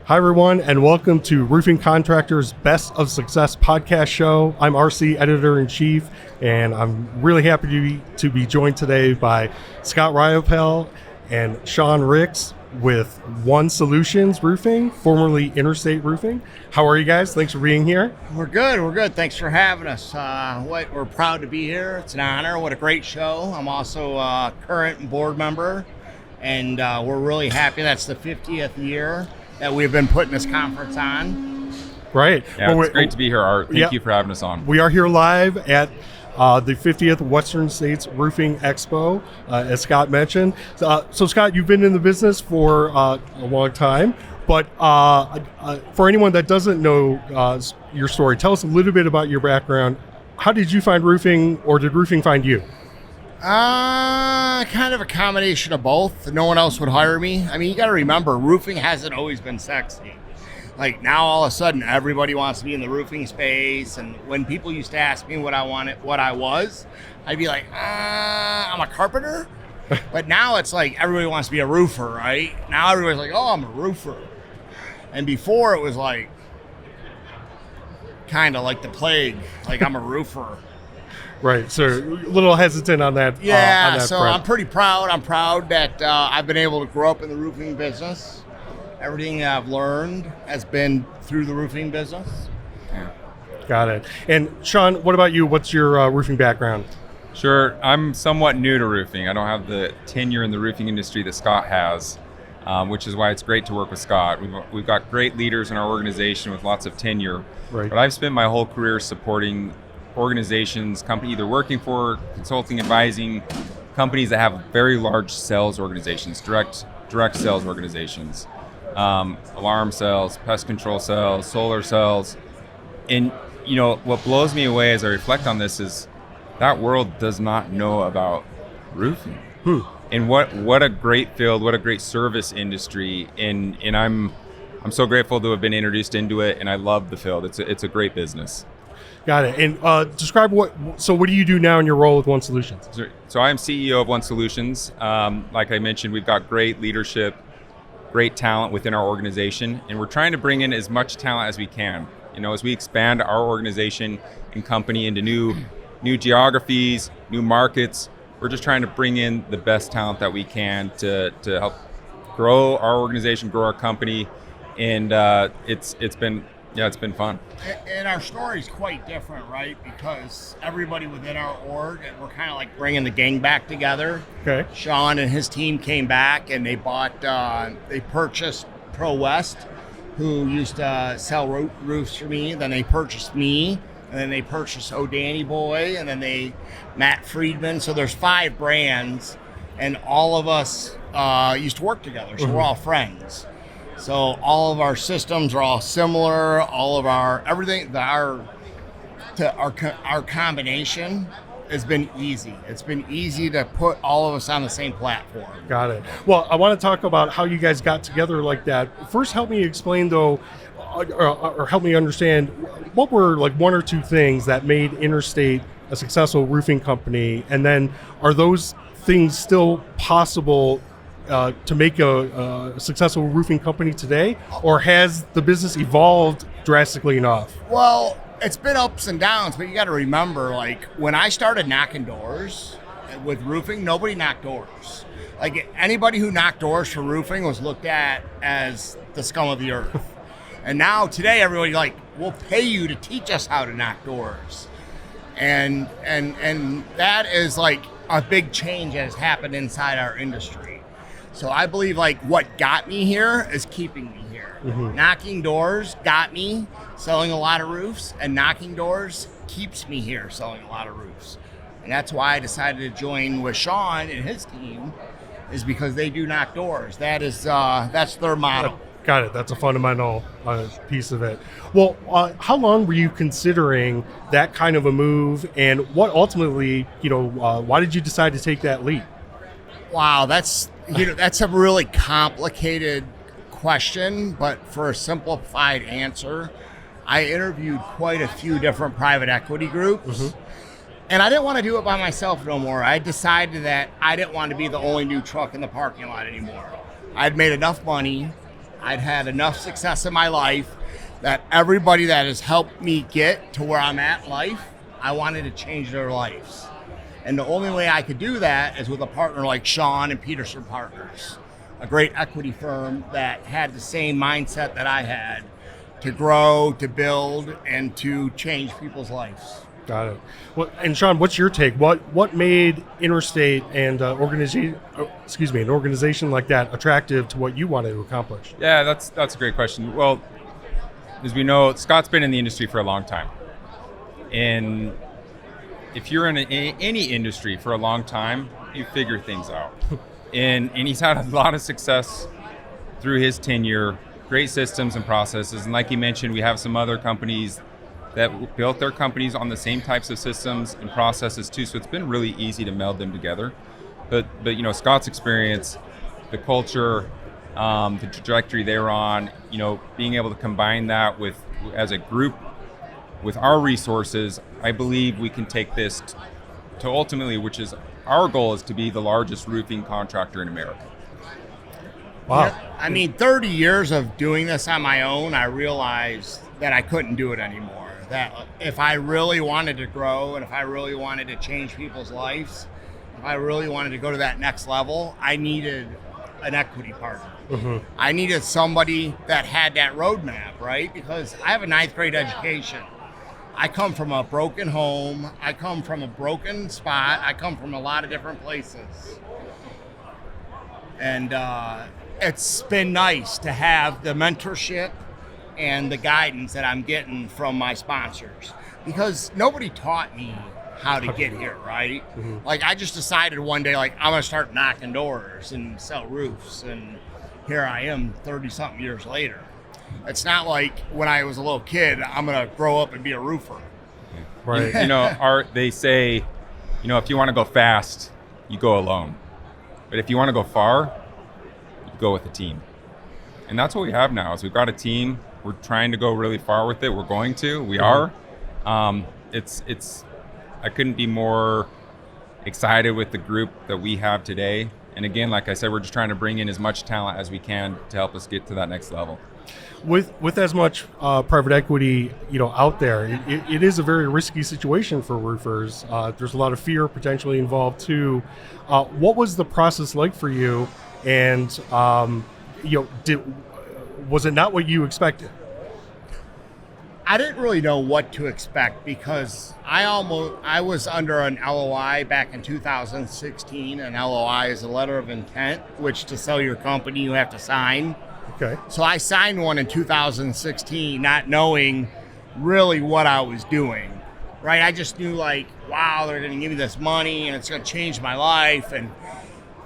Hi, everyone, and welcome to Roofing Contractor's Best of Success podcast show. I'm RC, Editor-in-Chief, and I'm really happy to be joined today by Scott Riopelle and Sean Ricks with One Solutions Roofing, formerly Interstate Roofing. How are you guys? Thanks for being here. We're good. Thanks for having us. We're proud to be here. It's an honor. What a great show. I'm also a current board member, and we're really happy. That's the 50th year that we've been putting this conference on. Right. Yeah, it's great to be here, Art. Thank you for having us on. We are here live at the 50th Western States Roofing Expo, as Scott mentioned. So Scott, you've been in the business for a long time, but for anyone that doesn't know your story, tell us a little bit about your background. How did you find roofing, or did roofing find you? Kind of a combination of both. No one else would hire me. I mean, you got to remember, roofing hasn't always been sexy. Like now, all of a sudden, everybody wants to be in the roofing space. And when people used to ask me what I was, I'd be like, I'm a carpenter. But now it's like everybody wants to be a roofer, right? Now everybody's like, oh, I'm a roofer. And before it was like, kind of like the plague, like I'm a roofer. Right, so a little hesitant on that. Yeah, on that so front. I'm pretty proud. I'm proud that I've been able to grow up in the roofing business. Everything I've learned has been through the roofing business. Yeah. Got it. And Sean, what about you? What's your roofing background? Sure, I'm somewhat new to roofing. I don't have the tenure in the roofing industry that Scott has, which is why it's great to work with Scott. We've got great leaders in our organization with lots of tenure. Right. But I've spent my whole career supporting organizations, company either working for, consulting, advising companies that have very large sales organizations, direct sales organizations, alarm sales, pest control sales, solar sales. And you know what blows me away as I reflect on this is that world does not know about roofing. And what a great field, what a great service industry, and I'm so grateful to have been introduced into it, and I love the field. It's a great business. Got it. And describe what do you do now in your role with One Solutions? So I am CEO of One Solutions. Like I mentioned, we've got great leadership, great talent within our organization, and we're trying to bring in as much talent as we can. You know, as we expand our organization and company into new geographies, new markets, we're just trying to bring in the best talent that we can to help grow our organization, grow our company, and it's been fun. And our story is quite different, right? Because everybody within our org, we're kind of like bringing the gang back together. Okay. Sean and his team came back and they purchased Pro West, who used to sell roofs for me. Then they purchased me, and then they purchased O'Danny Boy, and then Matt Friedman. So there's 5 brands, and all of us used to work together. So we're all friends. So all of our systems are all similar. All of our combination has been easy. It's been easy to put all of us on the same platform. Got it. Well, I want to talk about how you guys got together like that. First, help me explain though, or help me understand what were like 1 or 2 things that made Interstate a successful roofing company, and then are those things still possible to make a successful roofing company today, or has the business evolved drastically enough? Well, it's been ups and downs, but you got to remember, like when I started knocking doors with roofing, nobody knocked doors. Like anybody who knocked doors for roofing was looked at as the scum of the earth. And now today, everybody like, we'll pay you to teach us how to knock doors, and that is like a big change that has happened inside our industry. So I believe like what got me here is keeping me here. Mm-hmm. Knocking doors got me selling a lot of roofs, and knocking doors keeps me here selling a lot of roofs. And that's why I decided to join with Sean and his team, is because they do knock doors. That's their motto. Got it. That's a fundamental piece of it. Well, how long were you considering that kind of a move, and what ultimately, why did you decide to take that leap? Wow, that's a really complicated question, but for a simplified answer, I interviewed quite a few different private equity groups. Mm-hmm. And I didn't want to do it by myself no more. I decided that I didn't want to be the only new truck in the parking lot anymore. I'd made enough money. I'd had enough success in my life that everybody that has helped me get to where I'm at in life, I wanted to change their lives. And the only way I could do that is with a partner like Sean and Peterson Partners, a great equity firm that had the same mindset that I had to grow, to build, and to change people's lives. Got it. Well, and Sean, what's your take? What made Interstate and an organization like that attractive to what you wanted to accomplish? Yeah, that's a great question. Well, as we know, Scott's been in the industry for a long time, and if you're in any industry for a long time, you figure things out. and he's had a lot of success through his tenure, great systems and processes. And like you mentioned, we have some other companies that built their companies on the same types of systems and processes too. So it's been really easy to meld them together. But you know, Scott's experience, the culture, the trajectory they're on, you know, being able to combine that with, as a group, with our resources, I believe we can take this to ultimately, which is our goal, is to be the largest roofing contractor in America. Wow. Yeah, I mean, 30 years of doing this on my own, I realized that I couldn't do it anymore. That if I really wanted to grow and if I really wanted to change people's lives, if I really wanted to go to that next level, I needed an equity partner. Mm-hmm. I needed somebody that had that roadmap, right? Because I have a 9th grade education. I come from a broken home. I come from a broken spot. I come from a lot of different places. And it's been nice to have the mentorship and the guidance that I'm getting from my sponsors, because nobody taught me how to get here, right? Mm-hmm. Like, I just decided one day, like, I'm gonna start knocking doors and sell roofs, and here I am 30-something years later. It's not like when I was a little kid, I'm gonna grow up and be a roofer. Right. You know, they say, you know, if you want to go fast, you go alone. But if you want to go far, you go with a team. And that's what we have now, is we've got a team. We're trying to go really far with it. We're going to. We are. It's. I couldn't be more excited with the group that we have today. And again, like I said, we're just trying to bring in as much talent as we can to help us get to that next level. With as much private equity, you know, out there, it is a very risky situation for roofers. There's a lot of fear potentially involved too. What was the process like for you? And you know, was it not what you expected? I didn't really know what to expect, because I was under an LOI back in 2016. An LOI is a letter of intent, which to sell your company you have to sign. Okay. So I signed one in 2016, not knowing really what I was doing, right? I just knew, like, wow, they're going to give me this money and it's going to change my life. And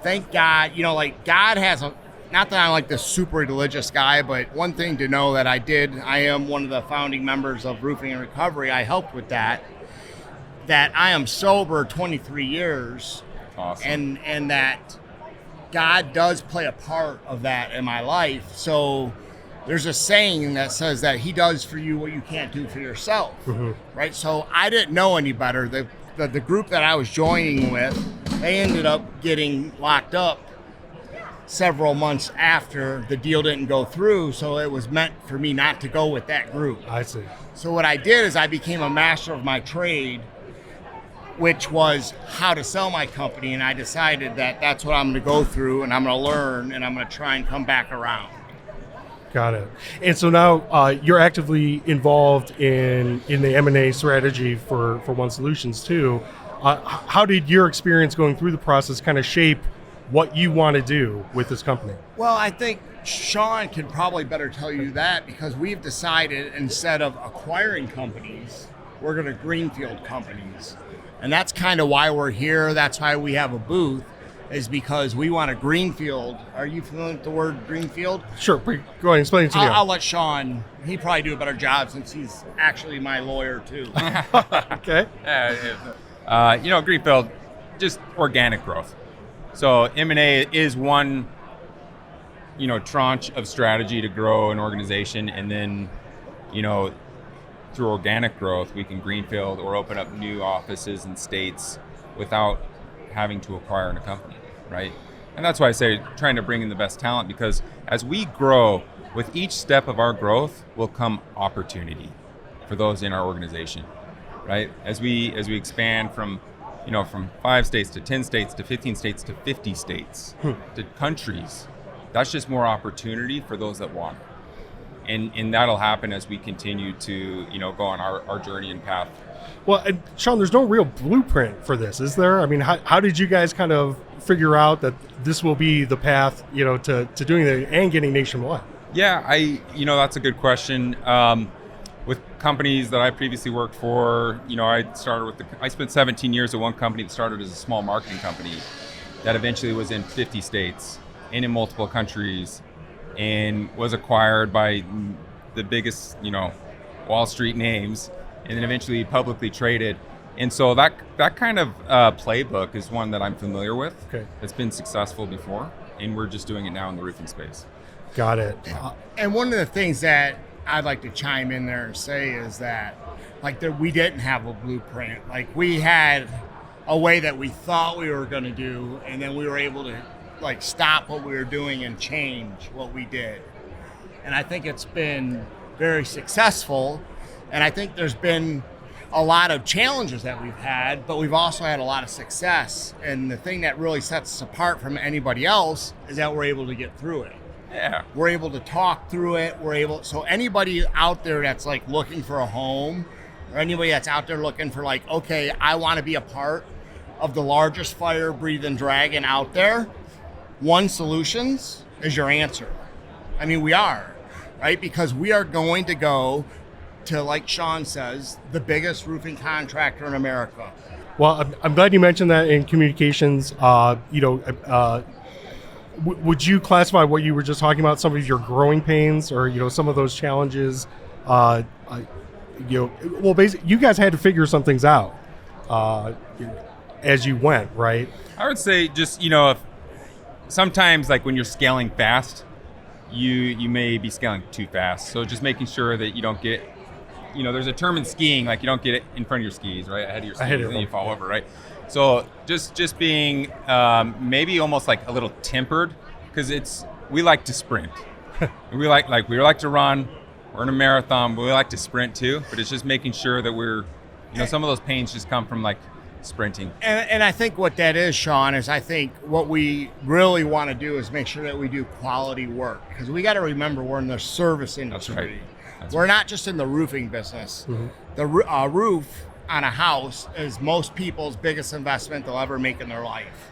thank God, you know, like, God has not that I'm like this super religious guy, but one thing to know that I am one of the founding members of Roofing and Recovery. I helped with that I am sober 23 years. Awesome. And that God does play a part of that in my life. So there's a saying that says that he does for you what you can't do for yourself, Mm-hmm. right? So I didn't know any better. The group that I was joining with, they ended up getting locked up several months after the deal didn't go through. So it was meant for me not to go with that group. I see. So what I did is I became a master of my trade, which was how to sell my company. And I decided that that's what I'm going to go through, and I'm going to learn, and I'm going to try and come back around. Got it. And so now you're actively involved in the M&A strategy for One Solutions too. How did your experience going through the process kind of shape what you want to do with this company? Well, I think Sean can probably better tell you that, because we've decided, instead of acquiring companies, we're going to greenfield companies. And that's kind of why we're here. That's why we have a booth, is because we want a greenfield. Are you familiar with the word greenfield? Sure. Go ahead and explain it to me. I'll let Sean, he probably do a better job since he's actually my lawyer too. Okay. You know, greenfield, just organic growth. So M&A is one, you know, tranche of strategy to grow an organization, and then, you know, through organic growth, we can greenfield or open up new offices in states without having to acquire a company, right? And that's why I say trying to bring in the best talent, because as we grow, with each step of our growth will come opportunity for those in our organization, right? As we expand from 5 states to 10 states to 15 states to 50 states to countries, that's just more opportunity for those that want it. And that'll happen as we continue to, go on our journey and path. Well, and Sean, there's no real blueprint for this, is there? I mean, how did you guys kind of figure out that this will be the path, to doing it and getting nationwide? Yeah, that's a good question. With companies that I previously worked for, I spent 17 years at one company that started as a small marketing company that eventually was in 50 states and in multiple countries and was acquired by the biggest, Wall Street names, and then eventually publicly traded. And so that kind of playbook is one that I'm familiar with. Okay. It's been successful before, and we're just doing it now in the roofing space. Got it. And one of the things that I'd like to chime in there and say is that, we didn't have a blueprint. We had a way that we thought we were going to do, and then we were able to stop what we were doing and change what we did. And I think it's been very successful. And I think there's been a lot of challenges that we've had, but we've also had a lot of success. And the thing that really sets us apart from anybody else is that we're able to get through it. Yeah. We're able to talk through it. So anybody out there that's looking for a home, or anybody that's out there looking for okay, I want to be a part of the largest fire-breathing dragon out there, One Solutions is your answer. I mean, we are, right? Because we are going to go to, like Sean says, the biggest roofing contractor in America. Well, I'm glad you mentioned that in communications. Would you classify what you were just talking about, some of your growing pains or, some of those challenges? Basically, you guys had to figure some things out as you went, right? I would say just, if sometimes when you're scaling fast, you may be scaling too fast. So just making sure that you don't get, there's a term in skiing, you don't get it in front of your skis, right? Ahead of your skis, and then you fall over, right? So just being maybe almost a little tempered, because we like to sprint. we like to run. We're in a marathon, but we like to sprint too. But it's just making sure that we're, some of those pains just come from sprinting. And I think what that is, Sean, is I think what we really want to do is make sure that we do quality work, because we got to remember we're in the service industry. That's right. We're not just in the roofing business. Mm-hmm. The roof on a house is most people's biggest investment they'll ever make in their life.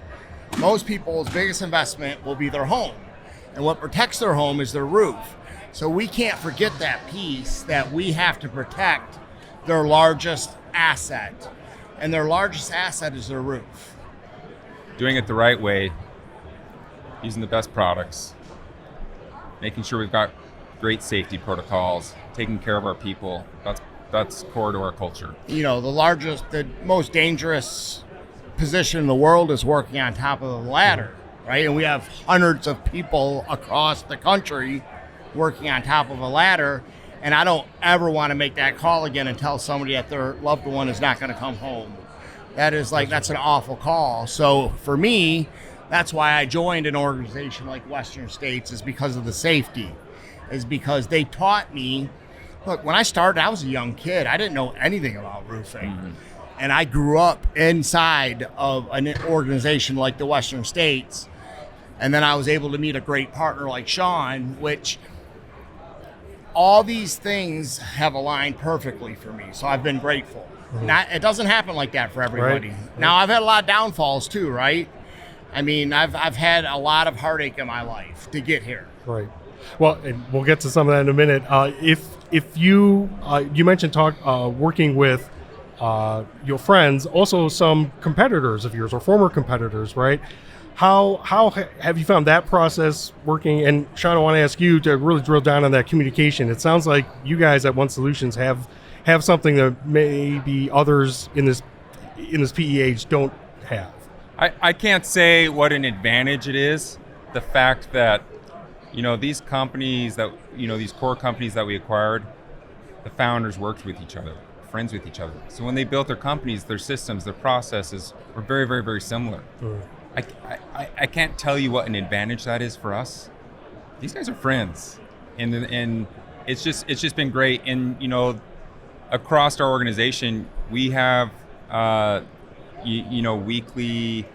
Most people's biggest investment will be their home. And what protects their home is their roof. So we can't forget that piece, that we have to protect their largest asset. And their largest asset is their roof. Doing it the right way, using the best products, making sure we've got great safety protocols, taking care of our people. That's core to our culture. The most dangerous position in the world is working on top of the ladder, right? And we have hundreds of people across the country working on top of a ladder. And I don't ever want to make that call again and tell somebody that their loved one is not going to come home. That's an awful call. So for me, that's why I joined an organization like Western States, is because of the safety, is because they taught me. Look, when I started, I was a young kid. I didn't know anything about roofing. Mm-hmm. And I grew up inside of an organization like the Western States. And then I was able to meet a great partner like Sean, which all these things have aligned perfectly for me. So I've been grateful. Mm-hmm. It doesn't happen like that for everybody. Right. Now, I've had a lot of downfalls too, right? I mean, I've had a lot of heartache in my life to get here. Right. Well, and we'll get to some of that in a minute. If you mentioned working with your friends, also some competitors of yours or former competitors, right? How have you found that process working? And Sean, I want to ask you to really drill down on that communication. It sounds like you guys at One Solutions have something that maybe others in this PEH don't have. I can't say what an advantage it is. The fact that, these companies that, these core companies that we acquired, the founders worked with each other, friends with each other. So when they built their companies, their systems, their processes were very, very, very similar. Mm. I can't tell you what an advantage that is for us. These guys are friends. and it's just been great. And you know, across our organization, we have weekly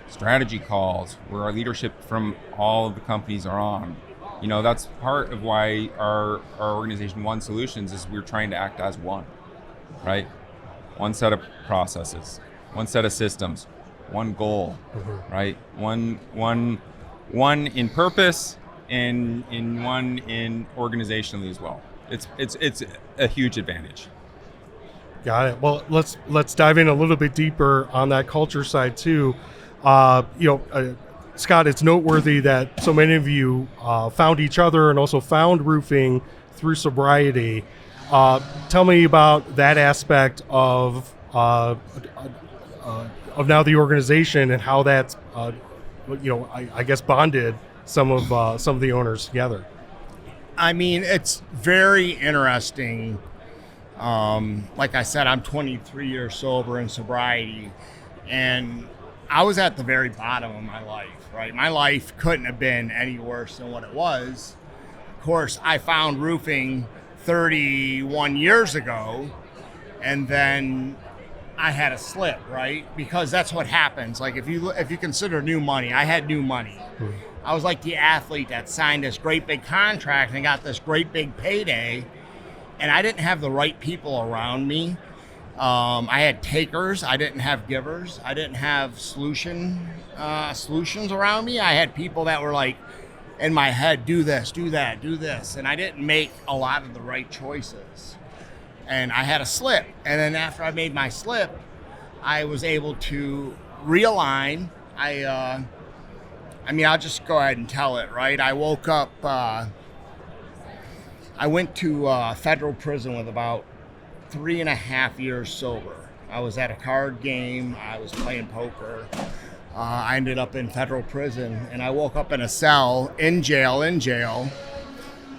strategy calls where our leadership from all of the companies are on. You know, that's part of why our organization, One Solutions, is we're trying to act as one, right? One set of processes, one set of systems, one goal, right? One in purpose and one in organizationally as well. It's a huge advantage. Got it. Well, let's dive in a little bit deeper on that culture side too. Scott, it's noteworthy that so many of you found each other and also found roofing through sobriety. Tell me about that aspect of now the organization and how that's I guess bonded some of the owners together. I mean, it's very interesting. Like I said, I'm 23 years sober in sobriety, and I was at the very bottom of my life, right? My life couldn't have been any worse than what it was. Of course, I found roofing 31 years ago, and then I had a slip, right? Because that's what happens. Like if you consider new money, I had new money. I was like the athlete that signed this great big contract and got this great big payday, and I didn't have the right people around me. I had takers. I didn't have givers. I didn't have solutions around me. I had people that were like in my head, do this, do that, do this. And I didn't make a lot of the right choices. And I had a slip. And then after I made my slip, I was able to realign. I'll just go ahead and tell it, right? I woke up, I went to federal prison with about 3.5 years sober. I was at a card game. I was playing poker. I ended up in federal prison, and I woke up in a cell in jail,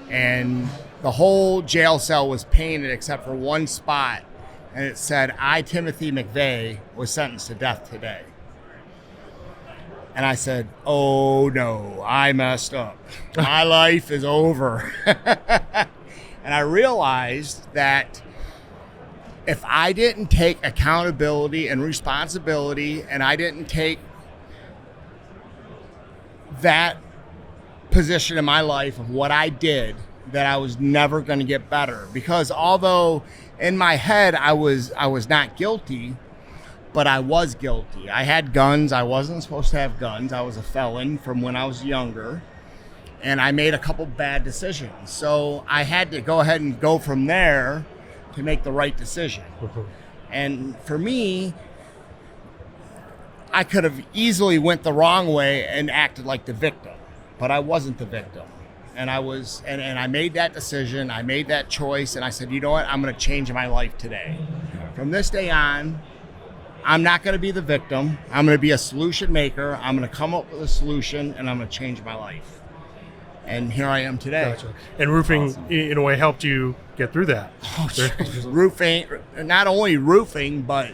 and the whole jail cell was painted except for one spot, and it said, "I, Timothy McVeigh, was sentenced to death today." And I said, "Oh no, I messed up. My life is over." And I realized that if I didn't take accountability and responsibility, and I didn't take that position in my life of what I did, that I was never going to get better. Because although in my head I was not guilty, but I was guilty. I had guns. I wasn't supposed to have guns. I was a felon from when I was younger, and I made a couple bad decisions. So I had to go ahead and go from there to make the right decision. And for me, I could have easily went the wrong way and acted like the victim, but I wasn't the victim. And I was, and I made that decision. I made that choice, and I said, you know what? I'm going to change my life today. From this day on, I'm not going to be the victim. I'm going to be a solution maker. I'm going to come up with a solution, and I'm going to change my life. And here I am today. Gotcha. And roofing, in a way, helped you get through that. Roofing, not only roofing, but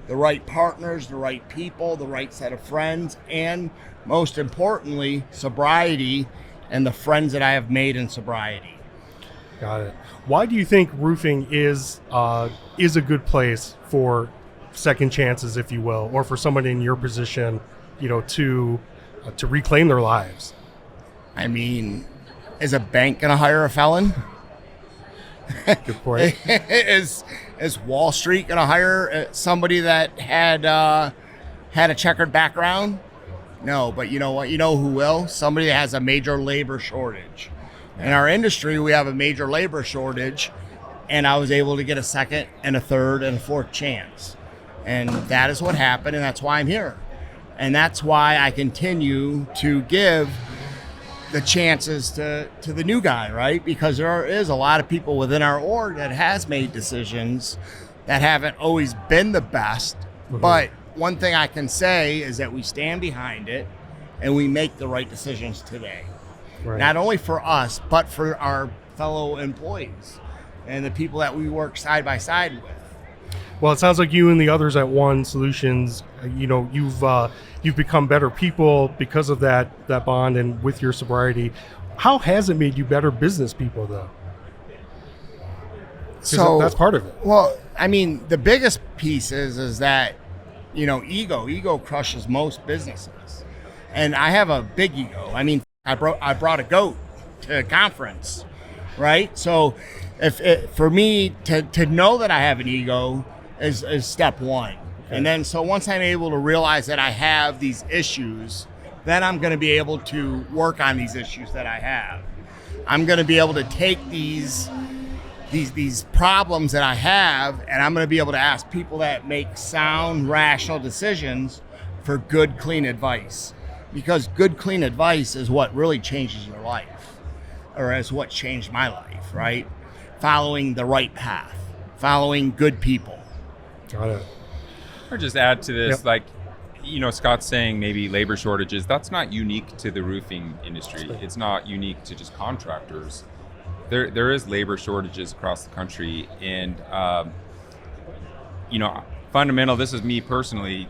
the right partners, the right people, the right set of friends, and most importantly, sobriety and the friends that I have made in sobriety. Got it. Why do you think roofing is a good place for second chances, if you will, or for someone in your position, to reclaim their lives? I mean, is a bank going to hire a felon? Good point. Is Wall Street going to hire somebody that had a checkered background? No, but you know what? You know who will? Somebody that has a major labor shortage. In our industry, we have a major labor shortage, and I was able to get a second and a third and a fourth chance. And that is what happened, and that's why I'm here. And that's why I continue to give the chances to the new guy, right? Because there is a lot of people within our org that has made decisions that haven't always been the best. But one thing I can say is that we stand behind it and we make the right decisions today. Right. Not only for us, but for our fellow employees and the people that we work side by side with. Well, it sounds like you and the others at One Solutions, you've become better people because of that bond and with your sobriety. How has it made you better business people, though? 'Cause So that's part of it. Well, I mean, the biggest piece is that, ego crushes most businesses, and I have a big ego. I mean, I brought a goat to a conference, right? So, for me to know that I have an ego is step one, and then so once I'm able to realize that I have these issues, then I'm going to be able to work on these issues that I have. I'm going to be able to take these problems that I have, and I'm going to be able to ask people that make sound, rational decisions for good, clean advice. Because good, clean advice is what really changes your life, or is what changed my life, right? Following the right path, following good people. Got it. Or just add to this, Yep. like, Scott's saying maybe labor shortages. That's not unique to the roofing industry. It's not unique to just contractors. There is labor shortages across the country, and fundamental. This is me personally.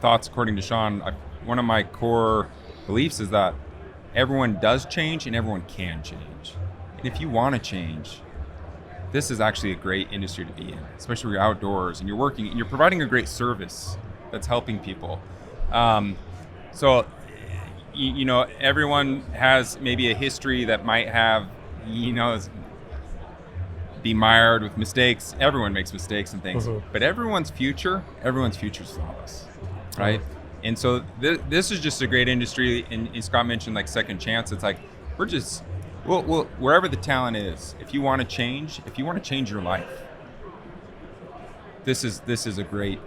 Thoughts according to Sean. One of my core beliefs is that everyone does change and everyone can change. And if you want to change, this is actually a great industry to be in, especially when you're outdoors and you're working and you're providing a great service that's helping people. So everyone has maybe a history that might have, be mired with mistakes. Everyone makes mistakes and things, but everyone's future is flawless, right? And so this is just a great industry. And Scott mentioned like second chance. It's like we'll wherever the talent is. If you want to change your life, this is a great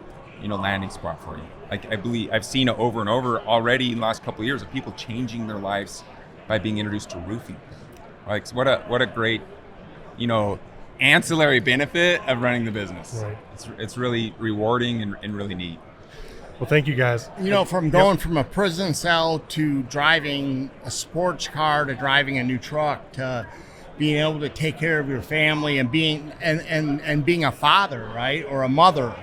landing spot for you. Like I believe I've seen it over and over already in the last couple of years of people changing their lives by being introduced to roofing. Like what a great ancillary benefit of running the business. Right. It's really rewarding and really neat. Well, thank you guys. From going from a prison cell to driving a sports car to driving a new truck to being able to take care of your family and being a father, right, or a mother,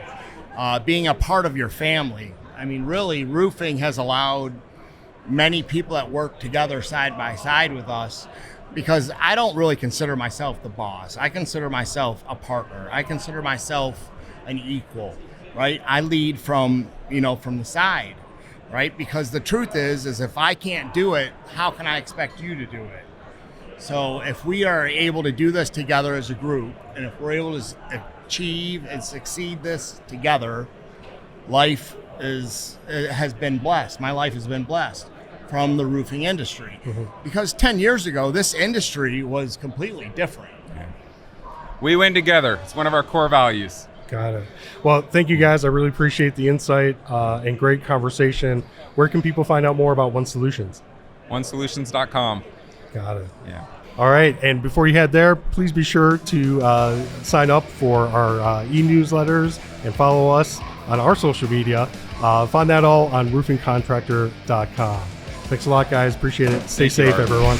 being a part of your family. I mean, really, roofing has allowed many people that work together side by side with us, because I don't really consider myself the boss. I consider myself a partner. I consider myself an equal, right? I lead from the side, right? Because the truth is if I can't do it, how can I expect you to do it? So if we are able to do this together as a group, and if we're able to achieve and succeed this together, life has been blessed. My life has been blessed from the roofing industry. Because 10 years ago, this industry was completely different. We win together. It's one of our core values. Got it. Well, thank you guys. I really appreciate the insight and great conversation. Where can people find out more about One Solutions? OneSolutions.com. Got it. Yeah. All right. And before you head there, please be sure to sign up for our e-newsletters and follow us on our social media. Find that all on roofingcontractor.com. Thanks a lot, guys. Appreciate it. Stay safe, everyone.